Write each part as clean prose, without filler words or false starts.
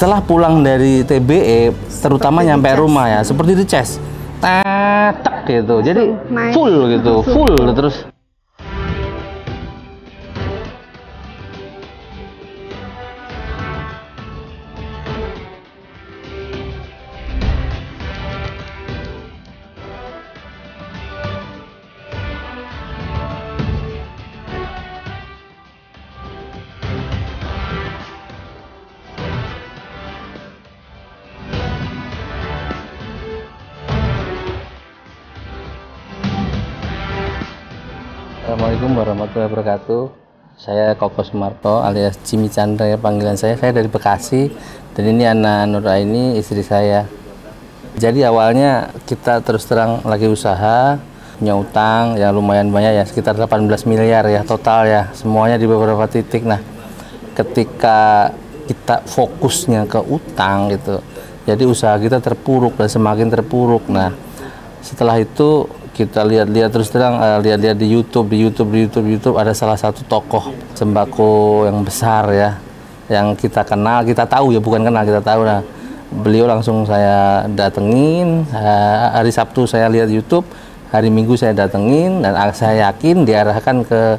Setelah pulang dari TBE, terutama nyampe rumah ya, seperti di chest, tak gitu, jadi full gitu, full terus. Assalamualaikum warahmatullahi wabarakatuh. Saya Koko Sumarto alias Jimmy Chandra ya panggilan saya. Saya dari Bekasi dan ini Ana Nuraini istri saya. Jadi awalnya kita terus terang lagi usaha, punya utang ya lumayan banyak ya, sekitar 18 miliar ya total ya, semuanya di beberapa titik. Nah, ketika kita fokusnya ke utang gitu, jadi usaha kita terpuruk dan semakin terpuruk. Nah, setelah itu kita lihat-lihat terus terang, lihat-lihat di YouTube ada salah satu tokoh sembako yang besar ya, yang kita kenal, kita tahu ya, bukan kenal, kita tahu. Nah, beliau langsung saya datengin, hari Sabtu saya lihat YouTube, hari Minggu saya datengin, dan saya yakin diarahkan ke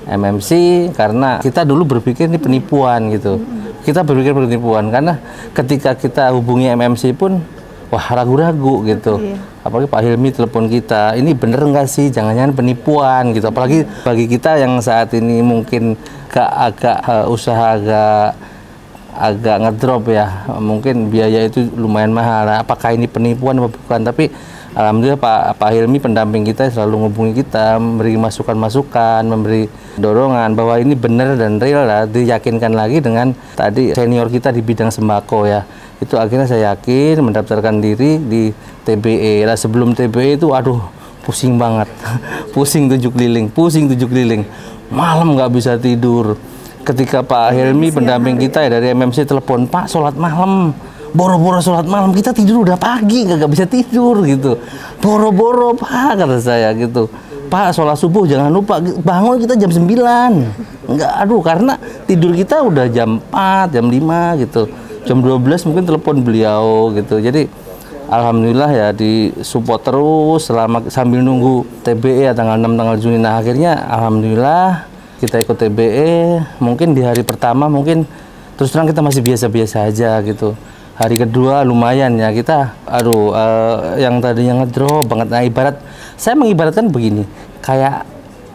MMC karena kita dulu berpikir ini penipuan gitu. Kita berpikir penipuan karena ketika kita hubungi MMC pun wah ragu-ragu gitu. Apalagi Pak Hilmi telepon kita, ini bener nggak sih, jangan-jangan penipuan gitu. Apalagi bagi kita yang saat ini mungkin usaha agak ngedrop ya, mungkin biaya itu lumayan mahal. Nah, apakah ini penipuan atau bukan? Tapi alhamdulillah Pak Hilmi pendamping kita selalu menghubungi kita, memberi masukan-masukan, memberi dorongan bahwa ini benar dan real lah. Diyakinkan lagi dengan tadi senior kita di bidang sembako ya. Itu akhirnya saya yakin mendaftarkan diri di TBE. Nah, sebelum TBE itu aduh pusing banget. pusing tujuh keliling. Malam nggak bisa tidur. Ketika Pak Hilmi pendamping kita ya dari MMC telepon, "Pak, sholat malam." Boro-boro sholat malam, kita tidur udah pagi, nggak bisa tidur gitu. Boro-boro Pak, kata saya gitu. "Pak, sholat subuh jangan lupa, bangun kita jam 9. Enggak, aduh, karena tidur kita udah jam 4, jam 5 gitu. Jam 12 mungkin telepon beliau gitu. Jadi alhamdulillah ya disupport terus selama sambil nunggu TBE ya tanggal 6 tanggal Juni. Nah, akhirnya alhamdulillah kita ikut TBE. Mungkin di hari pertama mungkin terus terang kita masih biasa-biasa aja gitu. Hari kedua lumayan ya kita, yang tadinya ngedrop banget. Nah, saya mengibaratkan begini, kayak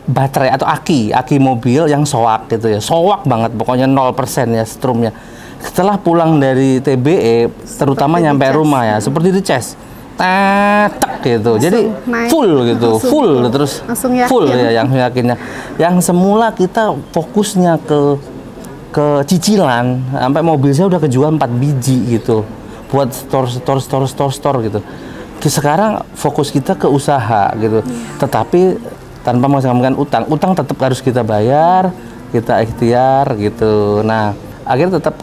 baterai atau aki mobil yang soak gitu ya, soak banget, pokoknya 0% ya strumnya. Setelah pulang dari TBE, terutama nyampe rumah ya, seperti di chest, tak gitu, jadi full gitu, full terus full ya, yang yakinnya. Yang semula kita fokusnya ke cicilan, sampai mobil saya udah kejual 4 biji gitu buat store gitu. Sekarang fokus kita ke usaha gitu, tetapi tanpa mengesampingkan utang tetap harus kita bayar, kita ikhtiar gitu. Nah, akhirnya tetap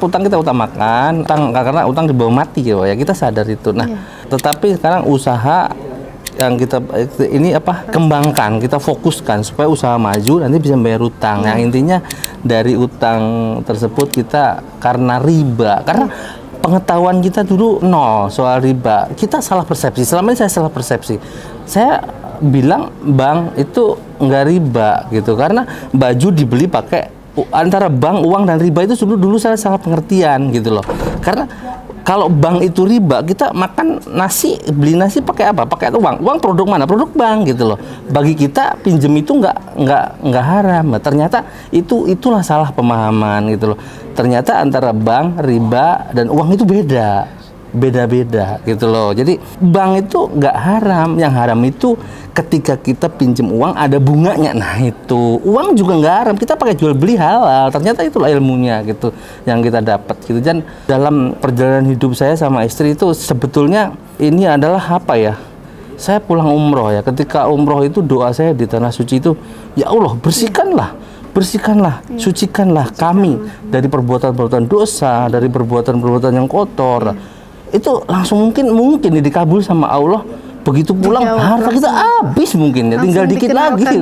utang kita utamakan, karena utang dibawa mati ya, kita sadar itu. Nah, tetapi sekarang usaha yang kita kembangkan, kita fokuskan supaya usaha maju, nanti bisa bayar utang. Yang intinya dari utang tersebut kita karena riba, karena pengetahuan kita dulu nol soal riba, kita salah persepsi. Selama ini saya salah persepsi. Saya bilang bank itu nggak riba gitu, karena baju dibeli pakai antara bank, uang dan riba itu dulu saya salah pengertian gitu loh. Karena kalau bank itu riba, kita makan nasi, beli nasi pakai apa? Pakai uang. Uang produk mana? Produk bank gitu loh. Bagi kita pinjem itu nggak haram. Nah, ternyata itulah salah pemahaman gitu loh. Ternyata antara bank, riba dan uang itu beda gitu loh. Jadi bank itu nggak haram. Yang haram itu ketika kita pinjem uang ada bunganya. Nah, itu uang juga nggak haram, kita pakai jual beli halal. Ternyata itulah ilmunya gitu yang kita dapat gitu. Dan dalam perjalanan hidup saya sama istri itu sebetulnya ini adalah apa ya, saya pulang umroh ya, ketika umroh itu doa saya di tanah suci itu, ya Allah bersihkanlah, sucikanlah kami dari perbuatan-perbuatan dosa, dari perbuatan-perbuatan yang kotor. Itu langsung mungkin dikabul sama Allah begitu pulang harta kita habis mungkin ya, tinggal dikit lagi.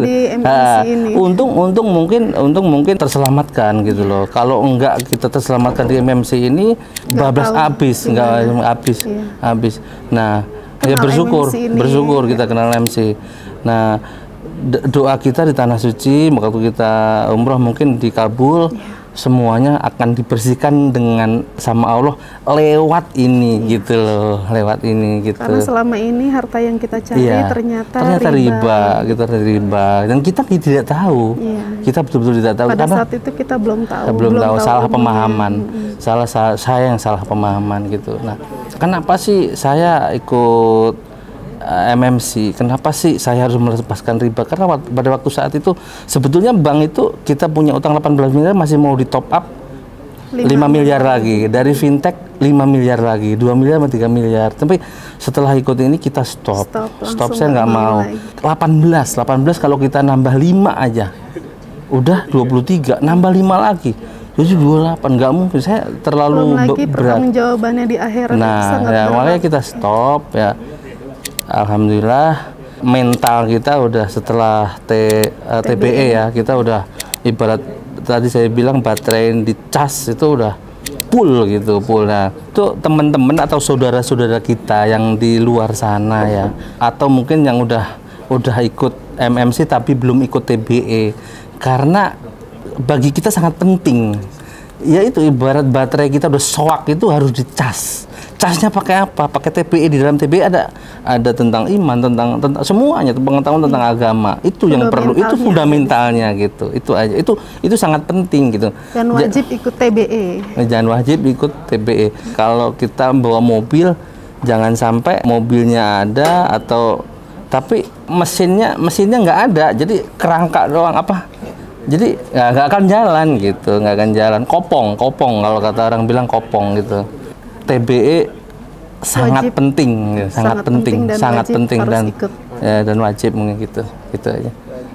Untung mungkin terselamatkan gitu loh. Kalau enggak kita terselamatkan di MMC ini, bablas habis, enggak habis. Nah, ya bersyukur kita kenal MC. Nah, doa kita di tanah suci, waktu kita umroh mungkin dikabul. Semuanya akan dibersihkan dengan sama Allah lewat ini gitu loh, lewat ini gitu. Karena selama ini harta yang kita cari ternyata riba, dan kita tidak tahu. Kita betul-betul tidak tahu. Pada saat itu kita belum tahu. Salah pemahaman. Saya yang salah pemahaman gitu. Nah, kenapa sih saya ikut MMC, kenapa sih saya harus melepaskan riba? Karena pada waktu saat itu sebetulnya bank itu kita punya utang 18 miliar masih mau di top up 5 miliar lagi, dari fintech 5 miliar lagi, 2 miliar sama 3 miliar. Tapi setelah ikut ini kita stop saya nggak mau. 18 kalau kita nambah 5 aja udah 23, nambah 5 lagi jadi 28, nggak mungkin, saya terlalu berat. Jawabannya di akhirat. Nah, ya, makanya kita stop ya. Alhamdulillah mental kita udah setelah TBE ya, kita udah ibarat tadi saya bilang baterai di cas itu udah full gitu, full. Nah, itu teman-teman atau saudara-saudara kita yang di luar sana ya, atau mungkin yang udah ikut MMC tapi belum ikut TBE, karena bagi kita sangat penting. Ya itu ibarat baterai kita udah soak itu harus dicas. Casnya pakai apa? Pakai TBE. Di dalam TBE ada tentang iman, tentang semuanya, pengetahuan tentang agama. Itu yang perlu, itu fundamentalnya gitu. Itu aja. Itu sangat penting gitu. Dan wajib ikut TBE. Jangan wajib ikut TBE. Kalau kita bawa mobil, jangan sampai mobilnya ada tapi mesinnya nggak ada. Jadi kerangka doang jadi nggak akan jalan gitu, nggak akan jalan. Kopong kalau kata orang bilang kopong gitu. TBE sangat penting dan wajib mungkin gitu aja.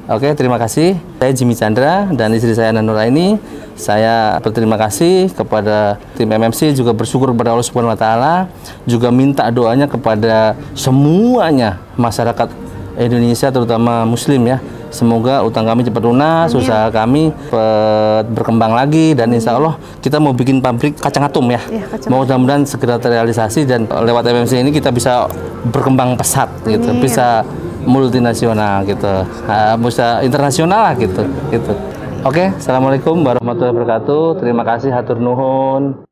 Oke, terima kasih. Saya Jimmy Chandra dan istri saya Nuraini. Saya berterima kasih kepada tim MMC, juga bersyukur kepada Allah Subhanahu Wa Taala, juga minta doanya kepada semuanya masyarakat Indonesia terutama Muslim ya. Semoga utang kami cepat lunas, usaha kami berkembang lagi, dan insya Allah kita mau bikin pabrik kacang atom ya. Mudah-mudahan segera terrealisasi, dan lewat MMC ini kita bisa berkembang pesat gitu, bisa multinasional gitu, bisa internasional lah gitu. Oke, assalamualaikum warahmatullahi wabarakatuh. Terima kasih, hatur nuhun.